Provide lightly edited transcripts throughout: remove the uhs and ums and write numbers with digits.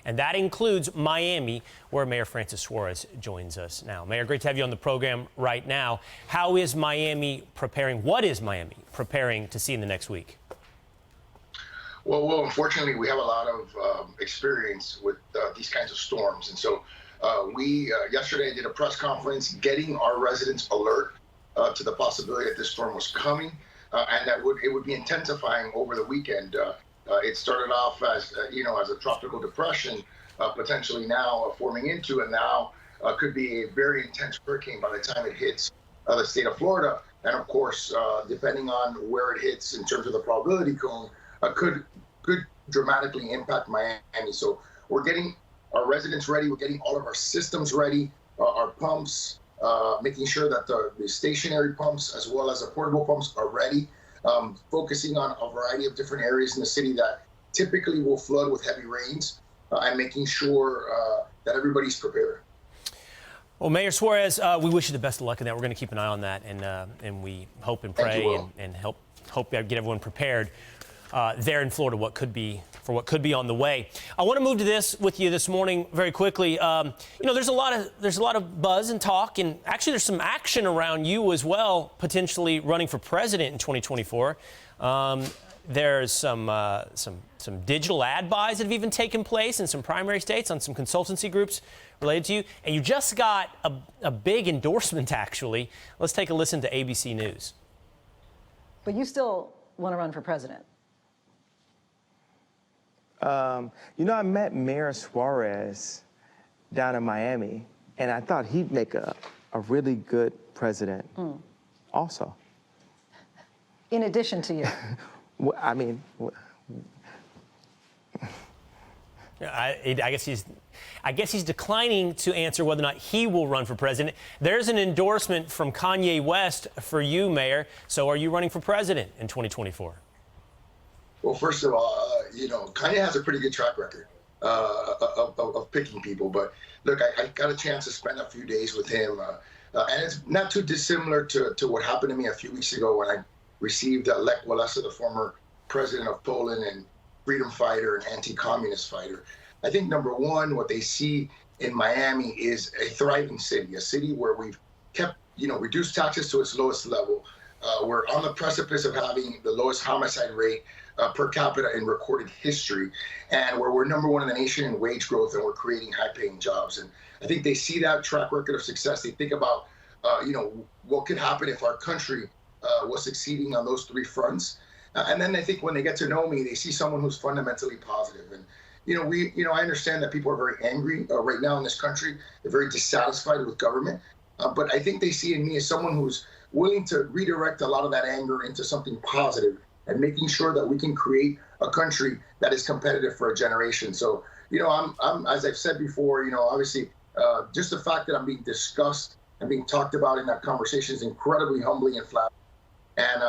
and that includes Miami, where Mayor Francis Suarez joins us now. Mayor, great to have you on the program right now. How is Miami preparing? What is Miami preparing to see in the next week? Well, unfortunately, we have a lot of experience with these kinds of storms. And so we yesterday did a press conference getting our residents alert to the possibility that this storm was coming and that it would be intensifying over the weekend. It started off as, as a tropical depression, potentially now forming into, and now could be a very intense hurricane by the time it hits the state of Florida. And of course, depending on where it hits in terms of the probability cone, could dramatically impact Miami. So we're getting our residents ready. We're getting all of our systems ready, our pumps, making sure that the stationary pumps as well as the portable pumps are ready, focusing on a variety of different areas in the city that typically will flood with heavy rains, and making sure that everybody's prepared. Well, Mayor Suarez, we wish you the best of luck in that. We're going to keep an eye on that, and we hope and pray and hope get everyone prepared there in Florida what could be on the way. I want to move to this with you this morning very quickly. There's a lot of buzz and talk, and actually there's some action around you as well, potentially running for president in 2024. There's some digital ad buys that have even taken place in some primary states on some consultancy groups related to you, and you just got a big endorsement. Actually, let's take a listen to ABC News. But you still want to run for president? I met Mayor Suarez down in Miami, and I thought he'd make a really good president also. In addition to you? I guess he's declining to answer whether or not he will run for president. There's an endorsement from Kanye West for you, Mayor. So are you running for president in 2024? Well, first of all, Kanye has a pretty good track record of picking people. But look, I got a chance to spend a few days with him, and it's not too dissimilar to what happened to me a few weeks ago when I received Lech Walesa, the former president of Poland and freedom fighter and anti-communist fighter. I think, number one, what they see in Miami is a thriving city, a city where we've kept, reduced taxes to its lowest level. We're on the precipice of having the lowest homicide rate per capita in recorded history, and where we're number one in the nation in wage growth, and we're creating high-paying jobs. And I think they see that track record of success. They think about, what could happen if our country was succeeding on those three fronts. And then I think when they get to know me, they see someone who's fundamentally positive. And I understand that people are very angry right now in this country. They're very dissatisfied with government, but I think they see in me as someone who's willing to redirect a lot of that anger into something positive and making sure that we can create a country that is competitive for a generation. So, I'm as I've said before, obviously, just the fact that I'm being discussed and being talked about in that conversation is incredibly humbling and flattering. And,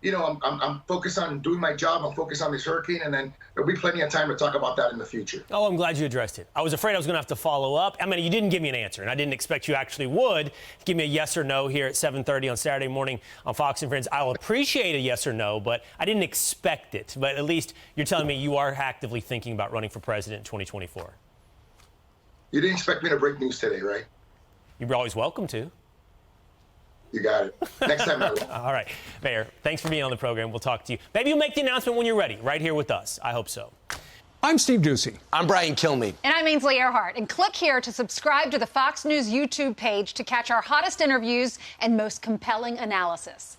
I'm focused on doing my job. I'm focused on this hurricane, and then there'll be plenty of time to talk about that in the future. Oh, I'm glad you addressed it. I was afraid I was going to have to follow up. You didn't give me an answer, and I didn't expect you actually would give me a yes or no here at 7:30 on Saturday morning on Fox and Friends. I'll appreciate a yes or no, but I didn't expect it. But at least you're telling me you are actively thinking about running for president in 2024. You didn't expect me to break news today, right? You're always welcome to. You got it. Next time I will. All right. Mayor, thanks for being on the program. We'll talk to you. Maybe you'll make the announcement when you're ready, right here with us. I hope so. I'm Steve Ducey. I'm Brian Kilmeade. And I'm Ainsley Earhart. And click here to subscribe to the Fox News YouTube page to catch our hottest interviews and most compelling analysis.